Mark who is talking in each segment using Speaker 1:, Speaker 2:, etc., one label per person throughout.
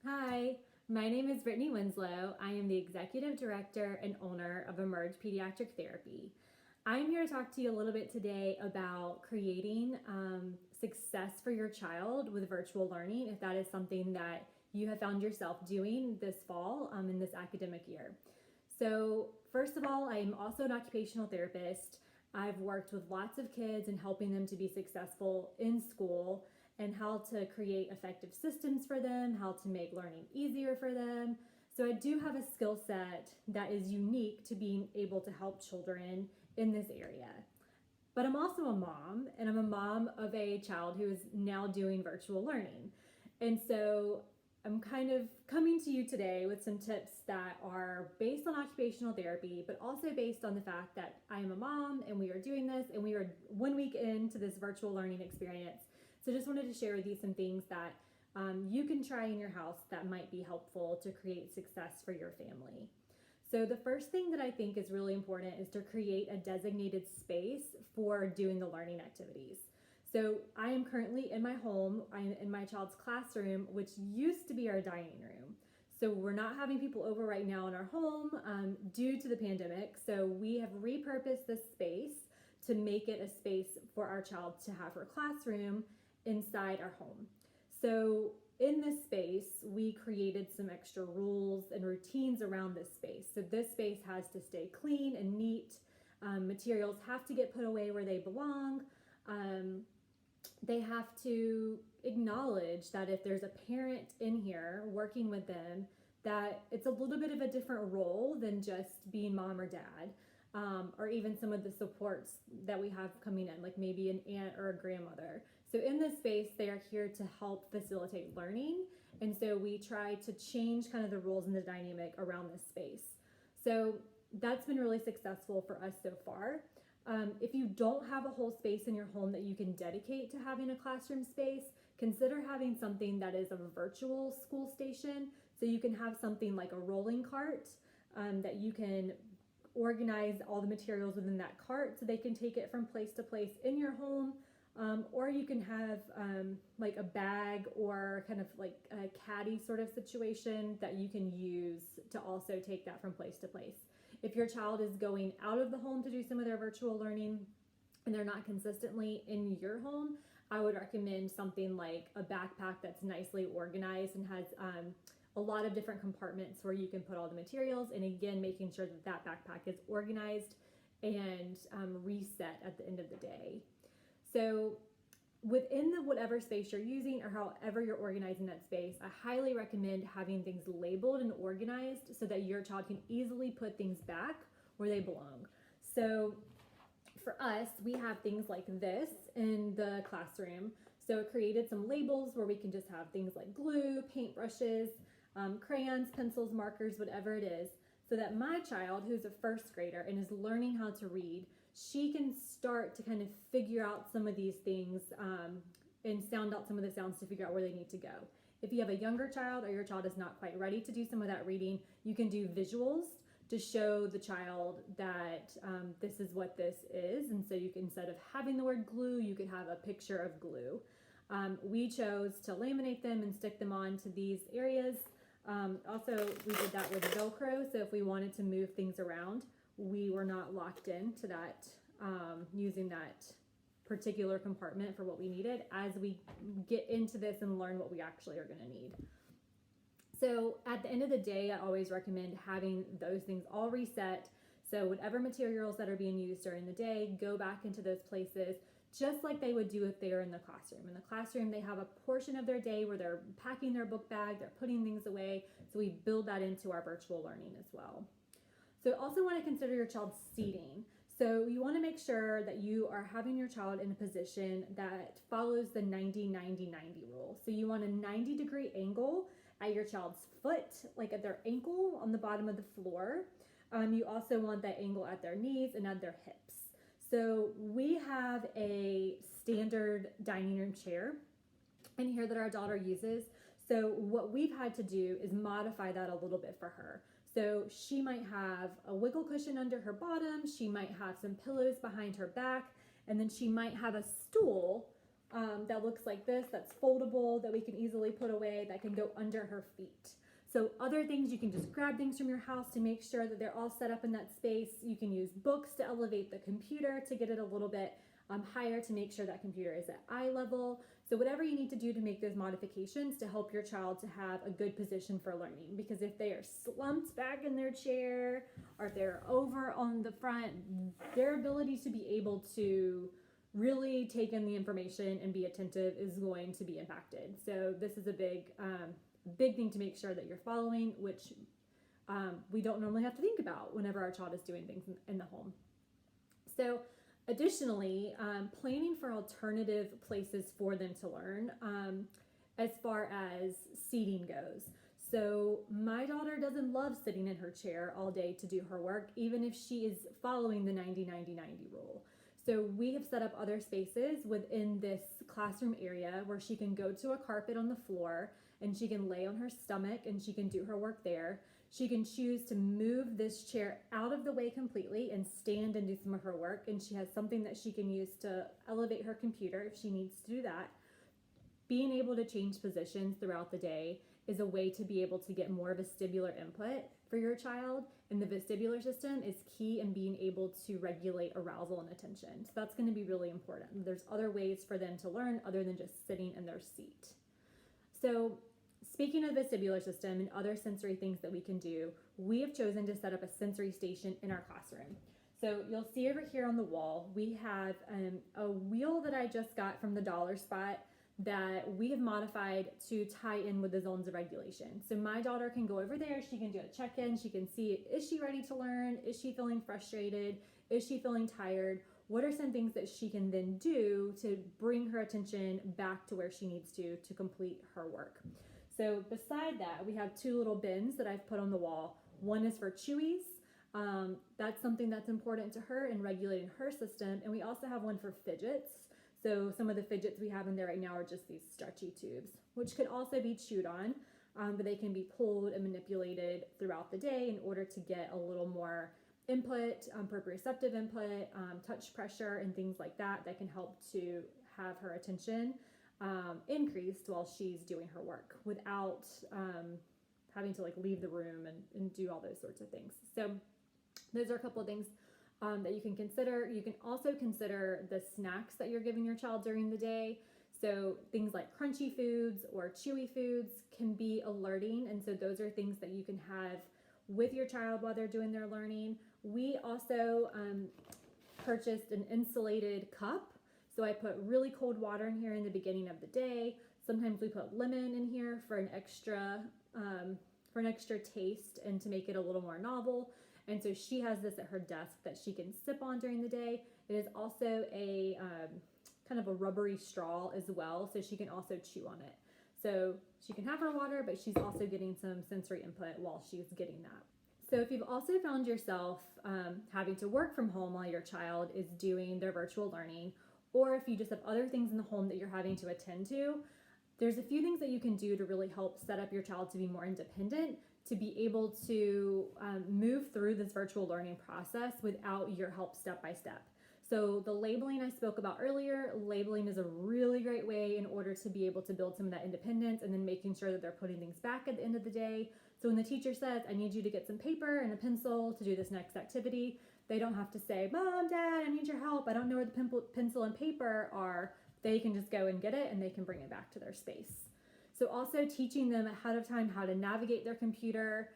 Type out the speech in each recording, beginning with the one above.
Speaker 1: Hi, my name is Brittni Winslow. I am the Executive Director and owner of Emerge Pediatric Therapy. I'm here to talk to you a little bit today about creating success for your child with virtual learning, if that is something that you have found yourself doing this fall in this academic year. So, first of all, I am also an occupational therapist. I've worked with lots of kids and helping them to be successful in school and how to create effective systems for them, how to make learning easier for them. So I do have a skill set that is unique to being able to help children in this area. But I'm also a mom, and I'm a mom of a child who is now doing virtual learning. And so I'm kind of coming to you today with some tips that are based on occupational therapy, but also based on the fact that I am a mom and we are doing this and we are 1 week into this virtual learning experience. So just wanted to share with you some things that you can try in your house that might be helpful to create success for your family. So the first thing that I think is really important is to create a designated space for doing the learning activities. So I am currently in my home. I'm in my child's classroom, which used to be our dining room. So we're not having people over right now in our home due to the pandemic. So we have repurposed this space to make it a space for our child to have her classroom inside our home. So in this space, we created some extra rules and routines around this space. So this space has to stay clean and neat. Materials have to get put away where they belong. They have to acknowledge that if there's a parent in here working with them, that it's a little bit of a different role than just being mom or dad, or even some of the supports that we have coming in, like maybe an aunt or a grandmother. So in this space, they are here to help facilitate learning. And so we try to change kind of the roles and the dynamic around this space. So that's been really successful for us so far. If you don't have a whole space in your home that you can dedicate to having a classroom space, consider having something that is a virtual school station. So you can have something like a rolling cart that you can organize all the materials within that cart so they can take it from place to place in your home. Or you can have like a bag or kind of like a caddy sort of situation that you can use to also take that from place to place. If your child is going out of the home to do some of their virtual learning and they're not consistently in your home, I would recommend something like a backpack that's nicely organized and has a lot of different compartments where you can put all the materials, and again, making sure that that backpack is organized and reset at the end of the day. So within the whatever space you're using or however you're organizing that space, I highly recommend having things labeled and organized so that your child can easily put things back where they belong. So for us, we have things like this in the classroom. So it created some labels where we can just have things like glue, paintbrushes, crayons, pencils, markers, whatever it is, so that my child, who's a first grader and is learning how to read, she can start to kind of figure out some of these things and sound out some of the sounds to figure out where they need to go. If you have a younger child or your child is not quite ready to do some of that reading, you can do visuals to show the child that this is what this is. And so you can, instead of having the word glue, you could have a picture of glue. We chose to laminate them and stick them onto these areas. Also, we did that with Velcro. So if we wanted to move things around, we were not locked into that, using that particular compartment for what we needed as we get into this and learn what we actually are going to need. So at the end of the day, I always recommend having those things all reset. So whatever materials that are being used during the day, go back into those places just like they would do if they were in the classroom. In the classroom, they have a portion of their day where they're packing their book bag, they're putting things away. So we build that into our virtual learning as well. So also want to consider your child's seating. So you want to make sure that you are having your child in a position that follows the 90-90-90 rule. So you want a 90-degree angle at your child's foot, like at their ankle on the bottom of the floor. You also want that angle at their knees and at their hips. So we have a standard dining room chair in here that our daughter uses. So what we've had to do is modify that a little bit for her. So she might have a wiggle cushion under her bottom, she might have some pillows behind her back, and then she might have a stool that looks like this, that's foldable, that we can easily put away, that can go under her feet. So other things, you can just grab things from your house to make sure that they're all set up in that space. You can use books to elevate the computer to get it a little bit higher to make sure that computer is at eye level. So whatever you need to do to make those modifications to help your child to have a good position for learning. Because if they are slumped back in their chair or if they're over on the front, their ability to be able to really take in the information and be attentive is going to be impacted. So this is a big thing to make sure that you're following, which we don't normally have to think about whenever our child is doing things in the home. So additionally, planning for alternative places for them to learn as far as seating goes. So my daughter doesn't love sitting in her chair all day to do her work, even if she is following the 90-90-90 rule. So we have set up other spaces within this classroom area where she can go to a carpet on the floor and she can lay on her stomach and she can do her work there. She can choose to move this chair out of the way completely and stand and do some of her work. And she has something that she can use to elevate her computer if she needs to do that. Being able to change positions throughout the day is a way to be able to get more vestibular input for your child. And the vestibular system is key in being able to regulate arousal and attention. So that's going to be really important. There's other ways for them to learn other than just sitting in their seat. So speaking of the vestibular system and other sensory things that we can do, we have chosen to set up a sensory station in our classroom. So you'll see over here on the wall, we have a wheel that I just got from the dollar spot that we have modified to tie in with the zones of regulation. So my daughter can go over there, she can do a check-in, she can see, is she ready to learn? Is she feeling frustrated? Is she feeling tired? What are some things that she can then do to bring her attention back to where she needs to complete her work? So beside that, we have two little bins that I've put on the wall. One is for chewies. That's something that's important to her in regulating her system. And we also have one for fidgets. So some of the fidgets we have in there right now are just these stretchy tubes, which can also be chewed on, but they can be pulled and manipulated throughout the day in order to get a little more input, proprioceptive input, touch pressure, and things like that that can help to have her attention increased while she's doing her work without having to leave the room and do all those sorts of things. So those are a couple of things that you can consider. You can also consider the snacks that you're giving your child during the day. So things like crunchy foods or chewy foods can be alerting. And so those are things that you can have with your child while they're doing their learning. We also purchased an insulated cup. So I put really cold water in here in the beginning of the day. Sometimes we put lemon in here for an extra taste and to make it a little more novel. And so she has this at her desk that she can sip on during the day. It is also a kind of a rubbery straw as well, so she can also chew on it. So she can have her water, but she's also getting some sensory input while she's getting that. So if you've also found yourself having to work from home while your child is doing their virtual learning, or if you just have other things in the home that you're having to attend to, there's a few things that you can do to really help set up your child to be more independent, to be able to move through this virtual learning process without your help step by step. So the labeling I spoke about earlier, labeling is a really great way in order to be able to build some of that independence, and then making sure that they're putting things back at the end of the day. So when the teacher says, I need you to get some paper and a pencil to do this next activity, they don't have to say, Mom, Dad, I need your help. I don't know where the pencil and paper are. They can just go and get it and they can bring it back to their space. So also teaching them ahead of time how to navigate their computer,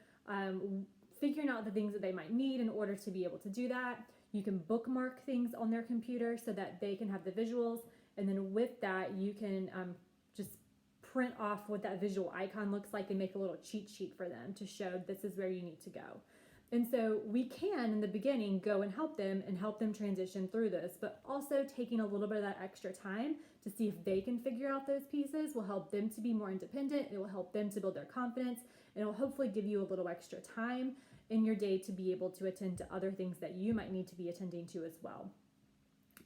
Speaker 1: figuring out the things that they might need in order to be able to do that. You can bookmark things on their computer so that they can have the visuals. And then with that, you can just print off what that visual icon looks like and make a little cheat sheet for them to show this is where you need to go. And so we can, in the beginning, go and help them transition through this, but also taking a little bit of that extra time to see if they can figure out those pieces will help them to be more independent. It will help them to build their confidence, and it will hopefully give you a little extra time in your day to be able to attend to other things that you might need to be attending to as well.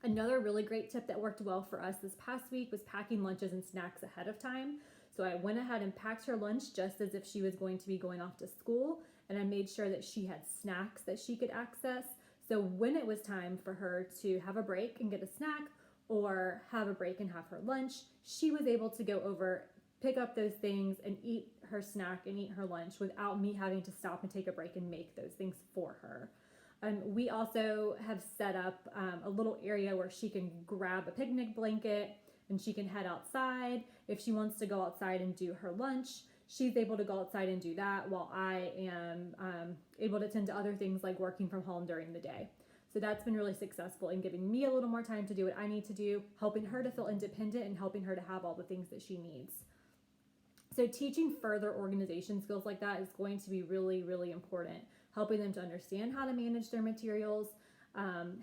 Speaker 1: Another really great tip that worked well for us this past week was packing lunches and snacks ahead of time. So I went ahead and packed her lunch just as if she was going to be going off to school, and I made sure that she had snacks that she could access. So when it was time for her to have a break and get a snack, or have a break and have her lunch, she was able to go over, pick up those things and eat her snack and eat her lunch without me having to stop and take a break and make those things for her. We also have set up a little area where she can grab a picnic blanket and she can head outside. If she wants to go outside and do her lunch, she's able to go outside and do that while I am able to tend to other things like working from home during the day. So that's been really successful in giving me a little more time to do what I need to do, helping her to feel independent and helping her to have all the things that she needs. So teaching further organization skills like that is going to be really, really important. Helping them to understand how to manage their materials,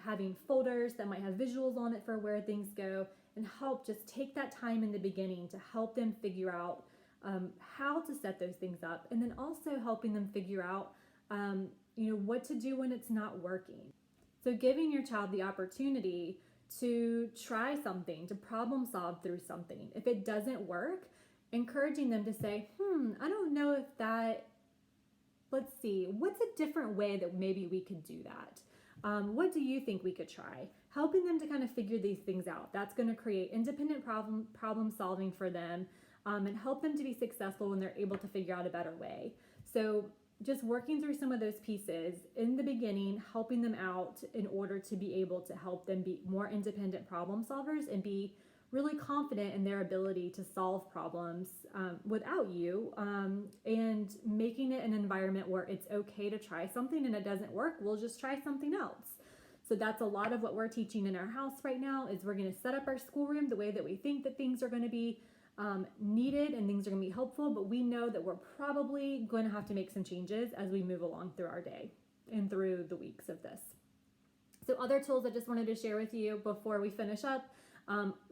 Speaker 1: having folders that might have visuals on it for where things go, and help just take that time in the beginning to help them figure out how to set those things up, and then also helping them figure out what to do when it's not working. So giving your child the opportunity to try something, to problem solve through something. If it doesn't work, encouraging them to say, I don't know if that, let's see, what's a different way that maybe we could do that? What do you think we could try? Helping them to kind of figure these things out. That's going to create independent problem solving for them and help them to be successful when they're able to figure out a better way. So just working through some of those pieces in the beginning, helping them out in order to be able to help them be more independent problem solvers and be really confident in their ability to solve problems without you, and making it an environment where it's okay to try something, and it doesn't work, we'll just try something else. So that's a lot of what we're teaching in our house right now. Is we're going to set up our schoolroom the way that we think that things are going to be needed and things are going to be helpful, but we know that we're probably going to have to make some changes as we move along through our day and through the weeks of this. So other tools I just wanted to share with you before we finish up,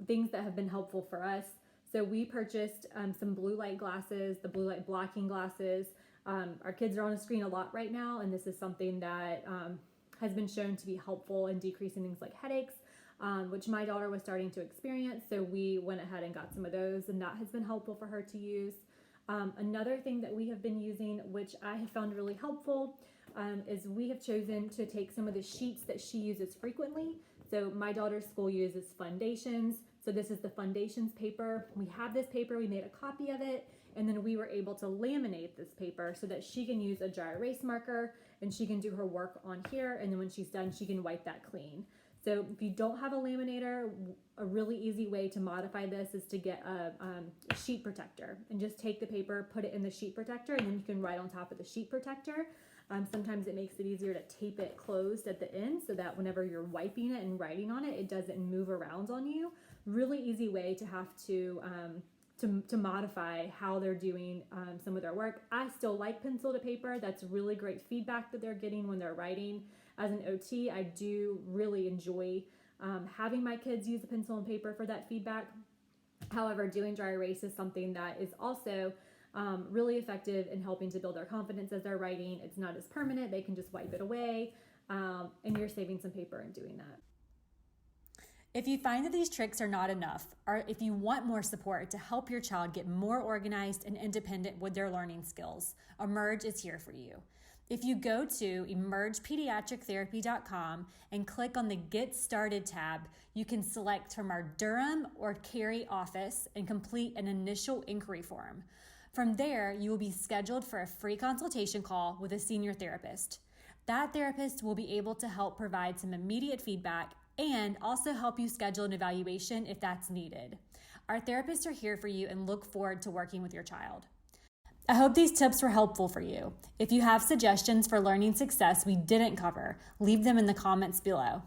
Speaker 1: things that have been helpful for us. So we purchased some blue light glasses, the blue light blocking glasses. Our kids are on a screen a lot right now, and this is something that has been shown to be helpful in decreasing things like headaches, which my daughter was starting to experience. So we went ahead and got some of those, and that has been helpful for her to use. Another thing that we have been using, which I have found really helpful, is we have chosen to take some of the sheets that she uses frequently. So my daughter's school uses foundations. So this is the foundations paper. We have this paper, we made a copy of it, and then we were able to laminate this paper so that she can use a dry erase marker and she can do her work on here, and then when she's done, she can wipe that clean. So if you don't have a laminator, a really easy way to modify this is to get a sheet protector and just take the paper, put it in the sheet protector, and then you can write on top of the sheet protector. Sometimes it makes it easier to tape it closed at the end so that whenever you're wiping it and writing on it, it doesn't move around on you. Really easy way to have to modify how they're doing some of their work. I still like pencil to paper. That's really great feedback that they're getting when they're writing. As an OT, I do really enjoy having my kids use a pencil and paper for that feedback. However, doing dry erase is something that is also really effective in helping to build their confidence as they're writing. It's not as permanent. They can just wipe it away, and you're saving some paper in doing that. If you find that these tricks are not enough, or if you want more support to help your child get more organized and independent with their learning skills, Emerge is here for you. If you go to emergepediatrictherapy.com and click on the Get Started tab, you can select from our Durham or Cary office and complete an initial inquiry form. From there, you will be scheduled for a free consultation call with a senior therapist. That therapist will be able to help provide some immediate feedback and also help you schedule an evaluation if that's needed. Our therapists are here for you and look forward to working with your child. I hope these tips were helpful for you. If you have suggestions for learning success we didn't cover, leave them in the comments below.